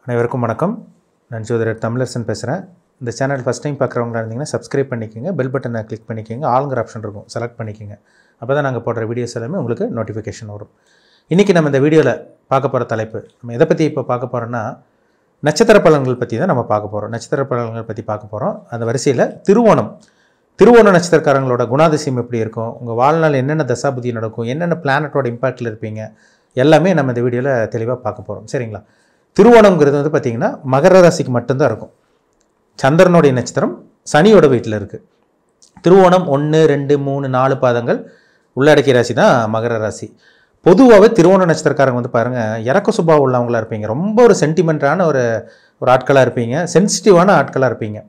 அனைவருக்கும் வணக்கம். நான் ஜோதிடர் தமிழரசன் பேசுகிறேன். இந்த சேனல் ஃபஸ்ட் டைம் பார்க்குறவங்களா இருந்தீங்கன்னா சப்ஸ்கிரைப் பண்ணிக்கோங்க, பெல் பட்டனை கிளிக் பண்ணிக்கோங்க, ஆளுங்கிற ஆப்ஷன் இருக்கும் செலக்ட் பண்ணிக்கோங்க. அப்போ தான் நாங்கள் போடுற வீடியோஸ் எல்லாமே உங்களுக்கு நோட்டிஃபிகேஷன் வரும். இன்றைக்கி நம்ம இந்த வீடியோவில் பார்க்க போகிற தலைப்பு, நம்ம எதை பற்றி இப்போ பார்க்க போகிறோன்னா நட்சத்திர பலன்கள் பற்றி தான் நம்ம பார்க்க போகிறோம். நட்சத்திர பலன்கள் பற்றி பார்க்க போகிறோம். அந்த வரிசையில் திருவோண நட்சத்திரக்காரங்களோட குணாதிசயம் எப்படி இருக்கும், உங்கள் வாழ்நாள் என்னென்ன தசாபுதி நடக்கும், என்னென்ன பிளானட்டோட இம்பாக்டில் இருப்பீங்க, எல்லாமே நம்ம இந்த வீடியோவில் தெளிவாக பார்க்க போகிறோம். சரிங்களா? திருவோணம்ங்கிறது வந்து பார்த்திங்கன்னா மகர ராசிக்கு மட்டும்தான் இருக்கும். சந்திரனுடைய நட்சத்திரம் சனியோட வீட்டில் இருக்குது. திருவோணம் 1, 2, 3, 4 பாதங்கள் உள்ளடக்கிய ராசி தான் மகர ராசி. பொதுவாகவே திருவோண நட்சத்திரக்காரங்க வந்து பாருங்கள், இறக்க சுபாவம் உள்ளவங்களாக இருப்பீங்க. ரொம்ப ஒரு சென்டிமெண்ட்டான ஒரு ஆட்களாக இருப்பீங்க. சென்சிட்டிவான ஆட்களாக இருப்பீங்க.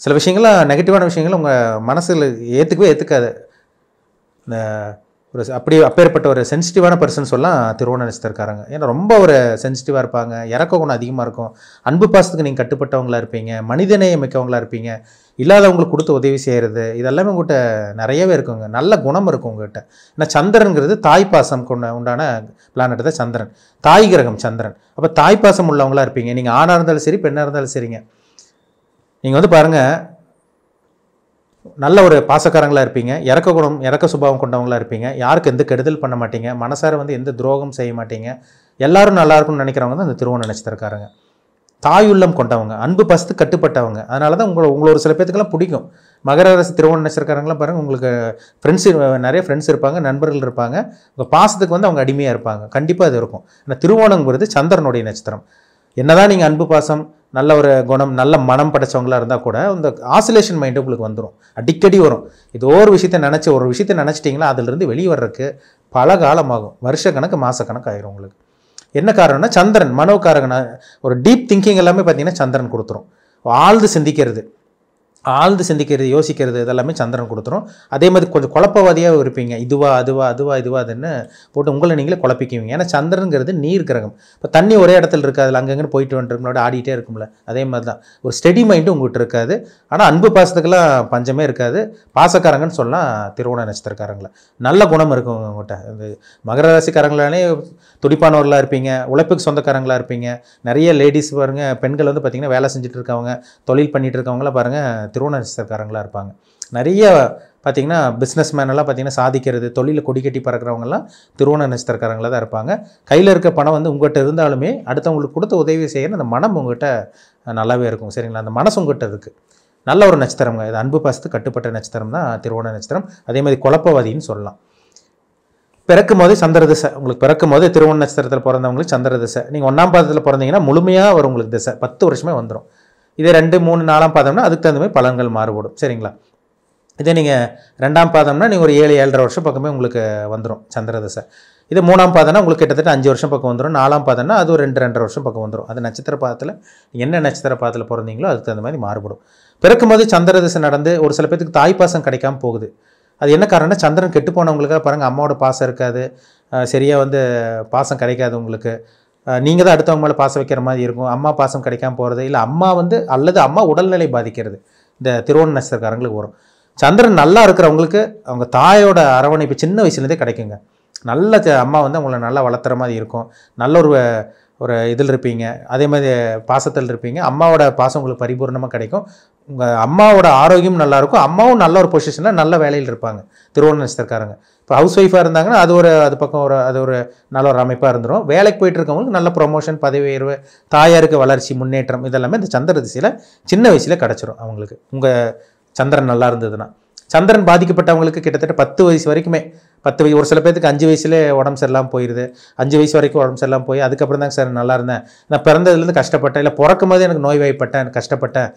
சில விஷயங்கள்லாம் நெகட்டிவான விஷயங்கள் உங்கள் மனசில் ஏற்றுக்காது. இந்த அப்பேற்பட்ட ஒரு சென்சிட்டிவான பர்சன் சொல்லலாம் திருவோண நட்சத்திரக்காரங்க. ஏன்னா ரொம்ப ஒரு சென்சிட்டிவாக இருப்பாங்க, இறக்க குணம் அதிகமாக இருக்கும், அன்பு பாசத்துக்கு நீங்கள் கட்டுப்பட்டவங்களாக இருப்பீங்க, மனிதநேயம் மிக்கவங்களாக இருப்பீங்க, இல்லாதவங்களுக்கு கொடுத்து உதவி செய்கிறது, இதெல்லாமே உங்கள்கிட்ட நிறையவே இருக்குங்க. நல்ல குணம் இருக்கும் உங்கள்கிட்ட. ஏன்னா சந்திரனுங்கிறது தாய்ப்பாசம் உண்டான பிளானட் தான் சந்திரன், தாய் கிரகம் சந்திரன். அப்போ தாய்ப்பாசம் உள்ளவங்களாக இருப்பீங்க. நீங்கள் ஆணாக இருந்தாலும் சரி, பெண்ணாக இருந்தாலும் சரிங்க. நீங்கள் வந்து பாருங்கள், நல்ல ஒரு பாசக்காரங்களாக இருப்பீங்க, இறக்க சுபாவம் கொண்டவங்களாக இருப்பீங்க, யாருக்கு எந்த கெடுதல் பண்ண மாட்டீங்க, மனசார வந்து எந்த துரோகம் செய்ய மாட்டீங்க, எல்லாரும் நல்லா இருக்கும்னு நினைக்கிறவங்க தான் அந்த திருவோண நட்சத்திரக்காரங்க. தாயுள்ளம் கொண்டவங்க, அன்பு பாசத்துக்கு கட்டுப்பட்டவங்க. அதனால தான் உங்களை ஒரு சில பேத்துக்கெல்லாம் பிடிக்கும். மகர ராசி திருவோண நட்சத்திரக்காரங்களாம் பாருங்கள், உங்களுக்கு நிறைய ஃப்ரெண்ட்ஸ் இருப்பாங்க, நண்பர்கள் இருப்பாங்க. உங்கள் பாசத்துக்கு வந்து அவங்க அடிமையாக இருப்பாங்க. கண்டிப்பாக அது இருக்கும். ஆனால் திருவோணங்கிறது சந்திரனுடைய நட்சத்திரம். என்னதான் நீங்கள் அன்பு பாசம், நல்ல ஒரு குணம், நல்ல மனம் படைச்சவங்களாக இருந்தால் கூட இந்த ஆசிலேஷன் மைண்டு உங்களுக்கு வந்துடும், அடிக்கடி வரும். இது ஒரு விஷயத்தை நினச்சிட்டிங்களா அதிலிருந்து வெளியே வர்றதுக்கு பல காலமாகும். வருஷக்கணக்கு மாதக்கணக்கு ஆயிரும் உங்களுக்கு. என்ன காரணம்னா சந்திரன் மனோகாரகன ஒரு டீப் திங்கிங் எல்லாமே பார்த்தீங்கன்னா சந்திரன் கொடுத்துரும். ஆழ்ந்து சிந்திக்கிறது, யோசிக்கிறது இதெல்லாமே சந்திரன் கொடுத்துரும். அதே மாதிரி கொஞ்சம் குழப்பவாதியாக இருப்பீங்க. இதுவா அதுன்னு போட்டு உங்களை நீங்களே குழப்பிக்குவீங்க. ஏன்னா சந்திரனுங்கிறது நீர் கிரகம். இப்போ தண்ணி ஒரே இடத்துல இருக்காது, அதில் அங்கங்கே போயிட்டு வந்துட்டு ஆடிட்டே இருக்கும்ல, அதே மாதிரி தான் ஒரு ஸ்டெடி மைண்டும் உங்கள்கிட்ட இருக்காது. ஆனால் அன்பு பாசத்துக்கெல்லாம் பஞ்சமே இருக்காது. பாசக்காரங்கன்னு சொல்லலாம் திருவோண நட்சத்திரக்காரங்களை. நல்ல குணம் இருக்கும் உங்கள்கிட்ட. இந்த மகர ராசிக்காரங்களாலே துடிப்பானவர்களாக இருப்பீங்க, உழைப்புக்கு சொந்தக்காரங்களாக இருப்பீங்க. நிறைய லேடிஸ் பாருங்கள், பெண்கள் வந்து பார்த்திங்கன்னா வேலை செஞ்சுட்டு இருக்கவங்க, தொழில் பண்ணிகிட்டு இருக்கவங்களாம் பாருங்கள் திருவோண நட்சத்திரக்காரங்களாக இருப்பாங்க. நிறைய பார்த்திங்கன்னா பிஸ்னஸ் மேனெல்லாம் பார்த்திங்கன்னா சாதிக்கிறது, தொழிலில் கொடி கட்டி பறக்கிறவங்கலாம் திருவோண நட்சத்திரக்காரங்களாக தான் இருப்பாங்க. கையில் இருக்க பணம் வந்து உங்கள்கிட்ட இருந்தாலுமே அடுத்தவங்களுக்கு கொடுத்து உதவி செய்யணும் அந்த மனம் உங்கள்கிட்ட நல்லாவே இருக்கும். சரிங்களா? அந்த மனசு உங்கள்கிட்ட இருக்குது. நல்ல ஒரு நட்சத்திரங்க இது. அன்பு பாசத்துக்கு கட்டுப்பட்ட நட்சத்திரம் தான் திருவோண நட்சத்திரம். அதே மாதிரி குழப்பவாதின்னு சொல்லலாம். பிறக்கும் போதே சந்திர திசை உங்களுக்கு, பிறக்கும் போதே திருவோண நட்சத்திரத்தில் பிறந்தவங்களுக்கு சந்திர திசை. நீங்கள் 1ஆம் பாதத்தில் பிறந்தீங்கன்னா முழுமையாக வரும் உங்களுக்கு திசை, 10 வருஷமே வந்துடும். இதே 2, 3, 4ஆம் பாதம்னா அதுக்கு தகுந்த மாதிரி பலன்கள் மாறுபடும். சரிங்களா? இதே நீங்கள் 2ஆம் பாதம்னா நீங்கள் ஒரு 7, 7.5 வருஷம் பக்கமே உங்களுக்கு வந்துடும் சந்திர திசை. இது 3ஆம் பாதம்னா உங்களுக்கு கிட்டத்தட்ட 5 வருஷம் பக்கம் வந்துடும். 4ஆம் பாதம்னா அது ஒரு 2, 2.5 வருஷம் பக்கம் வந்துடும். அது நட்சத்திர பாதத்தில் என்ன நட்சத்திர பாதத்தில் பிறந்தீங்களோ அதுக்கு தகுந்த மாதிரி மாறுபடும். பிறக்கும்போது சந்திர திசை நடந்து ஒரு சில பேருக்கு தாய்ப்பாசம் கிடைக்காம போகுது. அது என்ன காரணம்னா சந்திரன் கெட்டு போனவங்களுக்காக பாருங்கள், அம்மாவோட பாசம் இருக்காது, சரியாக வந்து பாசம் கிடைக்காது உங்களுக்கு. நீங்கள் தான் அடுத்தவங்க மேலே பாசம் வைக்கிற மாதிரி இருக்கும். அம்மா பாசம் கிடைக்காம போகிறது, இல்லை அம்மா வந்து அல்லது அம்மா உடல்நிலை பாதிக்கிறது இந்த திருவோண நட்சத்திரக்காரங்களுக்கு வரும். சந்திரன் நல்லா இருக்கிறவங்களுக்கு அவங்க தாயோட அரவணைப்பு சின்ன வயசுலேருந்தே கிடைக்குங்க. நல்ல அம்மா வந்து அவங்கள நல்லா வளர்த்துற மாதிரி இருக்கும். நல்ல ஒரு இதில் இருப்பீங்க, அதே மாதிரி பாசத்தில் இருப்பீங்க. அம்மாவோட பாசம் உங்களுக்கு பரிபூர்ணமாக கிடைக்கும். உங்கள் அம்மாவோட ஆரோக்கியம் நல்லாயிருக்கும். அம்மாவும் நல்ல ஒரு பொசிஷனில் நல்ல வேலையில் இருப்பாங்க திருவோண நட்சத்திரக்காரங்க. இப்போ ஹவுஸ் ஒய்ஃபாக இருந்தாங்கன்னா அது பக்கம் அது ஒரு நல்ல ஒரு அமைப்பாக இருந்துடும். வேலைக்கு போயிட்டு இருக்கவங்களுக்கு நல்ல ப்ரொமோஷன், பதவி உயர்வு, தாயாருக்கு வளர்ச்சி, முன்னேற்றம் இதெல்லாமே இந்த சந்திர திசையில் சின்ன வயசில் கிடச்சிரும் அவங்களுக்கு. உங்கள் சந்திரன் நல்லா இருந்ததுன்னா. சந்திரன் பாதிக்கப்பட்டவங்களுக்கு கிட்டத்தட்ட 10 வயசு வரைக்குமே, 10 வயசு, ஒரு சில பேருக்கு 5 வயசுலேயே உடம்பு சரியில்லாமல் போயிடுது. 5 வயசு வரைக்கும் உடம்பு சரியில்லாமல் போய் அதுக்கப்புறம் தாங்க சார் நல்லா இருந்தேன், நான் பிறந்ததுலேருந்து கஷ்டப்பட்டேன், இல்லை பிறக்கும் போதே எனக்கு நோய்வாய்ப்பட்டேன், எனக்கு கஷ்டப்பட்டேன்,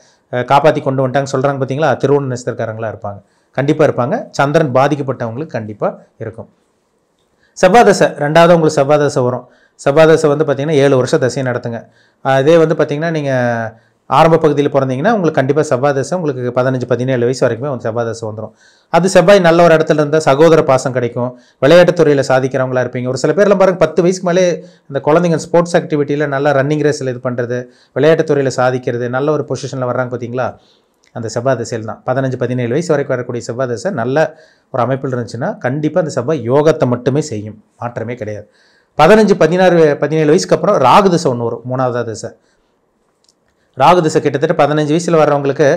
காப்பாற்றி கொண்டு வந்துட்டாங்க சொல்கிறாங்க பார்த்தீங்களா, திருவோண நட்சத்திரக்காரங்களாக இருப்பாங்க. கண்டிப்பாக இருப்பாங்க. சந்திரன் பாதிக்கப்பட்டவங்களுக்கு கண்டிப்பாக இருக்கும். செவ்வாய் தசை 2வது உங்களுக்கு செவ்வாய் தசை வரும். செவ்வாய் தசை வந்து பார்த்திங்கன்னா 7 வருஷம் தசையை நடத்துங்க. அதே வந்து பார்த்திங்கன்னா நீங்கள் ஆரம்ப பகுதியில் பிறந்தீங்கன்னா உங்களுக்கு கண்டிப்பாக செவ்வாய் தசை உங்களுக்கு 15, 17 வயசு வரைக்குமே வந்து செவ்வாய் தசை வந்துடும். அது செவ்வாய் நல்ல ஒரு இடத்துல இருந்தால் சகோதர பாசம் கிடைக்கும். விளையாட்டுத்துறையில் சாதிக்கிறவங்களா இருப்பீங்க. ஒரு சில பேர்லாம் பாருங்கள் 10 வயசுக்கு மேலே இந்த குழந்தைங்க ஸ்போர்ட்ஸ் ஆக்டிவிட்டியில் நல்லா ரன்னிங் ரேஸில் இது பண்ணுறது, விளையாட்டுத்துறையில் சாதிக்கிறது, நல்ல ஒரு பொசிஷனில் வர்றாங்க பார்த்தீங்களா, அந்த செவ்வாய் திசையில் தான். 15, 17 வயசு வரைக்கும் வரக்கூடிய செவ்வாய் திசை நல்ல ஒரு அமைப்பில் இருந்துச்சுன்னா கண்டிப்பாக அந்த செவ்வாய் யோகத்தை மட்டுமே செய்யும், மாற்றமே கிடையாது. 15, 16, 17 வயசுக்கு அப்புறம் ராகு திசை ஒன்று வரும், 3ஆவது திசை. ராகு திசை கிட்டத்தட்ட 15 வயசில் வர்றவங்களுக்கு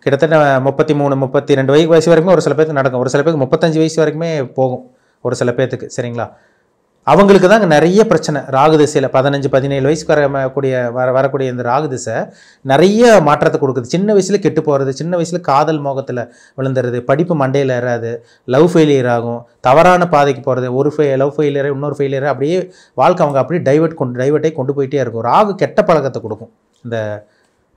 கிட்டத்தட்ட 33 32 வயசு வரைக்கும் ஒரு சில பேருக்கு நடக்கும். ஒரு சில பேருக்கு 35 வயசு வரைக்குமே போகும் ஒரு சில பேர்த்துக்கு. சரிங்களா? அவங்களுக்கு தாங்க நிறைய பிரச்சனை ராகு திசையில் 15 17 வயசுக்கு வரக்கூடிய இந்த ராகு திசை நிறைய மாற்றத்தை கொடுக்குது. சின்ன வயசில் கெட்டு போகிறது, சின்ன வயசில் காதல் மோகத்தில் விழுந்துறது, படிப்பு மண்டையில் ஏறாது, லவ் ஃபெயிலியர் ஆகும், தவறான பாதைக்கு போகிறது, ஒரு லவ் ஃபெயிலியர் இன்னொரு ஃபெயிலியர், அப்படியே வாழ்க்கை அவங்க அப்படியே டைவர்ட்டை கொண்டு போயிட்டே இருக்கும். ராகு கெட்ட பழக்கத்தை கொடுக்கும். இந்த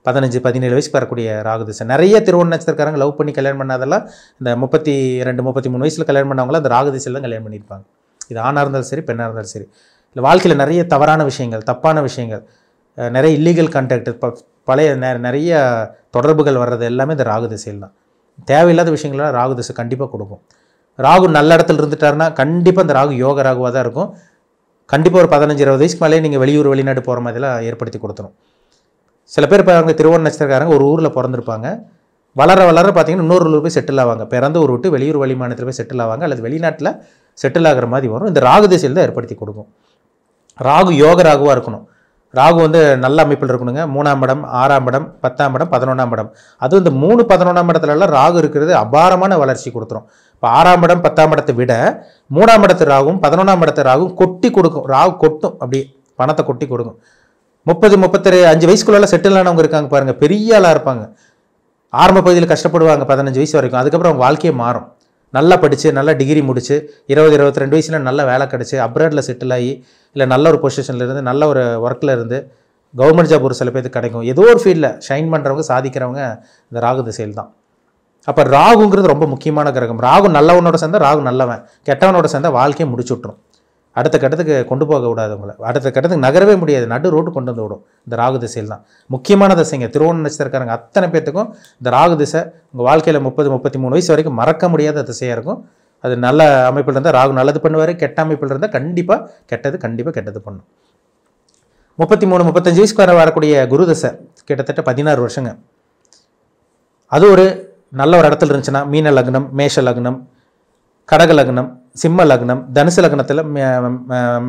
15 17 வயசுக்கு வரக்கூடிய ராகு திசை நிறைய திருவோண நட்சத்திரக்காரங்க லவ் பண்ணி கல்யாணம் பண்ணாதெல்லாம் இந்த 32 33 வயசில் கல்யாணம் பண்ணவங்களாம் அந்த ராகு திசையில் தான் கல்யாணம் பண்ணியிருப்பாங்க. இது ஆணாக இருந்தாலும் சரி, பெண்ணாக இருந்தாலும் சரி. இல்லை வாழ்க்கையில் நிறைய தவறான விஷயங்கள், தப்பான விஷயங்கள், நிறைய இல்லீகல் கான்டாக்ட், பழைய நிறைய தொடர்புகள் வர்றது எல்லாமே இந்த ராகு திசையில் தான். தேவையில்லாத விஷயங்கள்லாம் ராகு திசை கண்டிப்பாக கொடுக்கும். ராகு நல்ல இடத்துல இருந்துட்டாருன்னா கண்டிப்பாக இந்த ராகு யோக ராகுவாக தான் இருக்கும். கண்டிப்பாக ஒரு 15 20 வயசுக்கு மேலே நீங்கள் வெளியூர் வெளிநாடு போகிற மாதிரிலாம் ஏற்படுத்தி கொடுத்துரும். சில பேர் இப்போ அவங்க திருவோண நட்சத்திரக்காரங்க ஒரு ஊரில் பிறந்திருப்பாங்க, வளர பார்த்தீங்கன்னா இன்னொரு ஊரில் போய் செட்டில் ஆவாங்க. பிறந்த ஊர் விட்டு வெளியூர் வெளிமாநிலத்தில் போய் செட்டில் ஆவாங்க, அல்லது வெளிநாட்டில் செட்டில் ஆகிற மாதிரி வரும். இந்த ராகு திசையில் தான் ஏற்படுத்தி கொடுக்கும். ராகு யோக ராகுவாக இருக்கணும். ராகு வந்து நல்ல அமைப்பில் இருக்கணுங்க. 3ஆம் இடம், 6ஆம் இடம், 10ஆம் இடம், 11ஆம் இடம். அதுவும் இந்த 3 11ஆம் இடத்துலலாம் ராகு இருக்கிறது அபாரமான வளர்ச்சி கொடுத்துரும். இப்போ 6ஆம் இடம் 10ஆம் இடத்தை விட 3ஆம் இடத்து ராகும் 11ஆம் இடத்து ராகும் கொட்டி கொடுக்கும். ராகு கொட்டும், அப்படியே பணத்தை கொட்டி கொடுக்கும். 30 35 வயசுக்குள்ள செட்டில் ஆனவங்க இருக்காங்க பாருங்கள், பெரிய ஆளாக இருப்பாங்க. ஆரம்ப பகுதியில் கஷ்டப்படுவாங்க 15 வயசு வரைக்கும். அதுக்கப்புறம் அவங்க வாழ்க்கையே மாறும். நல்லா படித்து நல்லா டிகிரி முடித்து 20 22 வயசில் நல்ல வேலை கிடச்சி அப்ராடில் செட்டில் ஆகி, இல்லை நல்ல ஒரு பொசிஷனில் இருந்து நல்ல ஒரு ஒர்க்கில் இருந்து கவர்மெண்ட் ஜாப் ஒரு சில பேருக்கு கிடைக்கும். ஏதோ ஒரு ஃபீல்டில் ஷைன் பண்ணுறவங்க, சாதிக்கிறவங்க இந்த ராகு திசையில் தான். அப்போ ராகுங்கிறது ரொம்ப முக்கியமான கிரகம். ராகு நல்லவனோட சேர்ந்தால் ராகு நல்லவன், கெட்டவனோட சேர்ந்தால் வாழ்க்கையை முடிச்சு விட்ரும். அடுத்த கட்டத்துக்கு கொண்டு போக விடாது உங்களை, அடுத்த கட்டத்துக்கு நகரவே முடியாது, நடு ரோட்டு கொண்டு வந்து விடும். இந்த ராகு திசையில் தான் முக்கியமான திசைங்க. திருவோண நட்சத்திரக்காரங்க அத்தனை பேர்த்துக்கும் இந்த ராகு திசை உங்கள் வாழ்க்கையில் 30 33 வயசு வரைக்கும் மறக்க முடியாத திசையாக இருக்கும். அது நல்ல அமைப்பில் இருந்தால் ராகு நல்லது பண்ணுவார், கெட்ட அமைப்பில் இருந்தால் கண்டிப்பாக கெட்டது பண்ணும். 33 35 வயசுக்கு வரக்கூடிய குரு திசை கிட்டத்தட்ட 16 வருஷங்க. அது ஒரு நல்ல ஒரு இடத்துல இருந்துச்சுன்னா, மீன லக்னம், மேஷ லக்னம், கடக லக்னம், சிம்ம லக்னம், தனுசு லக்னத்தில்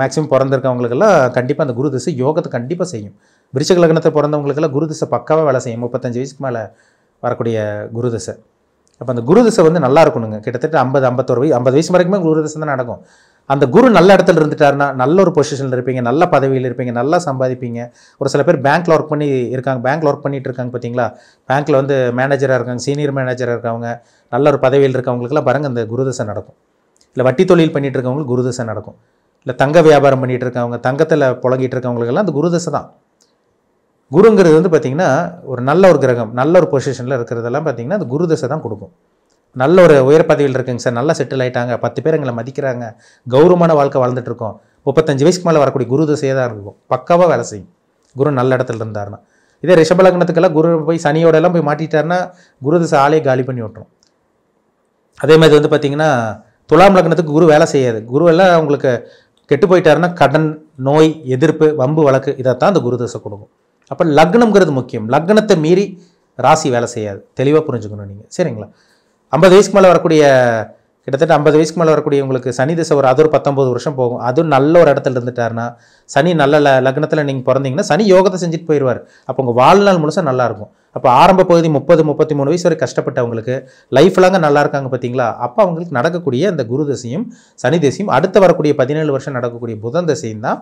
மேக்ஸிமம் பிறந்திருக்கவங்களுக்கெல்லாம் கண்டிப்பாக அந்த குரு திசை யோகத்தை கண்டிப்பாக செய்யும். விருச்சிக லக்னத்தை பிறந்தவங்களுக்கெல்லாம் குரு திசை பக்காவாக வேலை செய்யும். 35 வயசுக்கு மேலே வரக்கூடிய குரு திசை. அப்போ அந்த குரு திசை வந்து நல்லா இருக்கணுங்க. கிட்டத்தட்ட 50 வயசு வரைக்குமே குரு திசை தான் நடக்கும். அந்த குரு நல்ல இடத்துல இருந்துட்டாருன்னா நல்ல ஒரு பொசிஷனில் இருப்பீங்க, நல்ல பதவியில் இருப்பீங்க, நல்லா சம்பாதிப்பீங்க. ஒரு சில பேர் பேங்க்கில் ஒர்க் பண்ணிட்டு இருக்காங்க பார்த்தீங்களா, பேங்க்கில் வந்து மேனேஜராக இருக்காங்க, சீனியர் மேனேஜராக இருக்கவங்க, நல்ல ஒரு பதவியில் இருக்கவங்களுக்குலாம் பாருங்கள் அந்த குரு திசை நடக்கும். இல்லை வட்டி தொழில் பண்ணிகிட்டு இருக்கவங்களுக்கு குரு திசை நடக்கும். இல்லை தங்க வியாபாரம் பண்ணிகிட்டு இருக்கவங்க, தங்கத்தில் புழங்கிட்டு இருக்கவங்களுக்கெல்லாம் அந்த குரு திசை தான். குருங்கிறது வந்து பார்த்திங்கன்னா ஒரு நல்ல ஒரு கிரகம், நல்ல ஒரு பொசிஷனில் இருக்கிறதெல்லாம் பார்த்திங்கன்னா அந்த குரு திசை தான் கொடுக்கும். நல்ல ஒரு உயர் பதவியில் இருக்குங்க சார், நல்லா செட்டில் ஆகிட்டாங்க, 10 பேர் எங்களை மதிக்கிறாங்க, கௌரவமான வாழ்க்கை வாழ்ந்துட்டுருக்கோம், 35 வயசுக்கு மேலே வரக்கூடிய குரு திசையாக தான் இருக்கும். பக்காவாக வேலை செய்யும் குரு நல்ல இடத்துல இருந்தாருன்னா. இதே ரிஷப லக்னத்துக்கெல்லாம் குரு போய் சனியோடெல்லாம் போய் மாட்டிட்டாருன்னா குரு திசை ஆளே காலி பண்ணி விட்டுரும். அதே மாதிரி வந்து பார்த்திங்கன்னா துலாம் லக்னத்துக்கு குரு வேலை செய்யாது. குரு எல்லாம் உங்களுக்கு கெட்டு போயிட்டாருன்னா கடன், நோய், எதிர்ப்பு, வம்பு வழக்கு, இதைத்தான் அந்த குரு திசை கொடுக்கும். அப்போ லக்னம்ங்கிறது முக்கியம். லக்னத்தை மீறி ராசி வேலை செய்யாது, தெளிவாக புரிஞ்சுக்கணும் நீங்கள். சரிங்களா? 50 வயசுக்கு மேலே வரக்கூடிய கிட்டத்தட்ட 50 வயசுக்கு மேலே வரக்கூடிய உங்களுக்கு சனி திசை அது ஒரு 19 வருஷம் போகும். அதுவும் நல்ல ஒரு இடத்துல இருந்துட்டாருன்னா, சனி நல்ல லக்னத்தில் நீங்கள் பிறந்தீங்கன்னா சனி யோகத்தை செஞ்சுட்டு போயிடுவார். அப்போ உங்கள் வாழ்நாள் முழுசாக நல்லாயிருக்கும். அப்போ ஆரம்ப பகுதி 30 33 வயசு வரை கஷ்டப்பட்டவங்களுக்கு லைஃப் லாங்க நல்லா இருக்காங்க பார்த்தீங்களா, அப்போ அவங்களுக்கு நடக்கக்கூடிய அந்த குரு திசையும் சனி திசையும் அடுத்து வரக்கூடிய 17 வருஷம் நடக்கக்கூடிய புதன் திசையும் தான்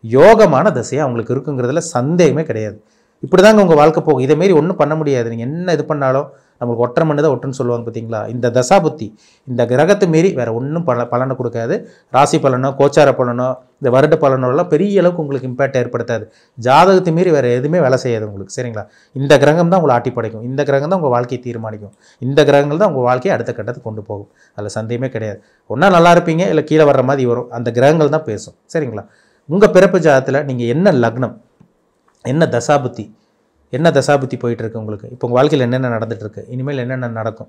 யோகமான திசையாக அவங்களுக்கு இருக்குங்கிறதுல சந்தேகமே கிடையாது. இப்படி தாங்க உங்கள் வாழ்க்கை போகும். இதேமாரி ஒன்றும் பண்ண முடியாது. நீங்கள் என்ன இது பண்ணாலும் நம்மளுக்கு ஒற்றை மண்ணு தான் ஒட்டுன்னு சொல்லுவாங்க பார்த்தீங்களா. இந்த தசா புத்தி இந்த கிரகத்தை மீறி வேறு ஒன்றும் பலனை கொடுக்காது. ராசி பலனோ, கோச்சார பலனோ, இந்த வருட பலனோலாம் பெரிய அளவுக்கு உங்களுக்கு இம்பேக்ட் ஏற்படுத்தாது. ஜாதகத்தை மீறி வேறு எதுவுமே வேலை செய்யாது உங்களுக்கு. சரிங்களா? இந்த கிரகம் தான் உங்களை ஆட்டி படைக்கும். இந்த கிரகம் தான் உங்கள் வாழ்க்கையை தீர்மானிக்கும். இந்த கிரகங்கள் தான் உங்கள் வாழ்க்கையை அடுத்த கட்டத்துக்கு கொண்டு போகும். அதில் சந்தேகமே கிடையாது. ஒன்றா நல்லா இருப்பீங்க, இல்லை கீழே வர்ற மாதிரி வரும். அந்த கிரகங்கள் தான் பேசும். சரிங்களா? உங்கள் பிறப்பு ஜாதகத்தில் நீங்கள் என்ன லக்னம், என்ன தசாபுத்தி, என்ன தசாபுத்தி போயிட்டுருக்கு உங்களுக்கு, இப்போ உங்கள் வாழ்க்கையில் என்னென்ன நடந்துகிட்ருக்கு, இனிமேல் என்னென்ன நடக்கும்,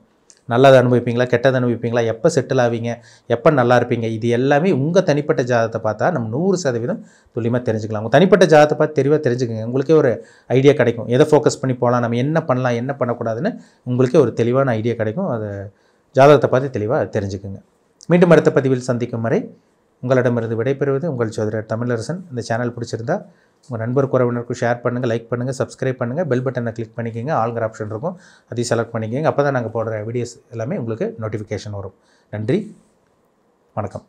நல்லதை அனுபவிப்பீங்களா, கெட்டதை அனுபவிப்பீங்களா, எப்போ செட்டில் ஆவீங்க, எப்போ நல்லா இருப்பீங்க, இது எல்லாமே உங்கள் தனிப்பட்ட ஜாதகத்தை பார்த்தா நம்ம 100% துல்லியமாக தெரிஞ்சுக்கலாம். உங்கள் தனிப்பட்ட ஜாதகத்தை பார்த்து தெளிவாக தெரிஞ்சுக்கோங்க. உங்களுக்கே ஒரு ஐடியா கிடைக்கும், எதை ஃபோக்கஸ் பண்ணி போகலாம், நம்ம என்ன பண்ணலாம், என்ன பண்ணக்கூடாதுன்னு உங்களுக்கே ஒரு தெளிவான ஐடியா கிடைக்கும். அதை ஜாதகத்தை பார்த்து தெளிவாக தெரிஞ்சுக்குங்க. மீண்டும் அடுத்த பதிவில் சந்திக்கும் வரை உங்களிடமிருந்து விடைபெறுவது உங்கள் ஜோதிடர் தமிழரசன். இந்த சேனல் பிடிச்சிருந்தா உங்கள் நண்பர் உறவினருக்கும் ஷேர் பண்ணுங்கள், லைக் பண்ணுங்கள், சப்ஸ்கிரைப் பண்ணுங்கள், பெல் பட்டனை கிளிக் பண்ணிக்கோங்க. ஆல்ங்கிற ஆப்ஷன் இருக்கும், அதையும் செலக்ட் பண்ணிக்கோங்க. அப்போ தான் நாங்கள் போடுற வீடியோஸ் எல்லாமே உங்களுக்கு நோட்டிஃபிகேஷன் வரும். நன்றி, வணக்கம்.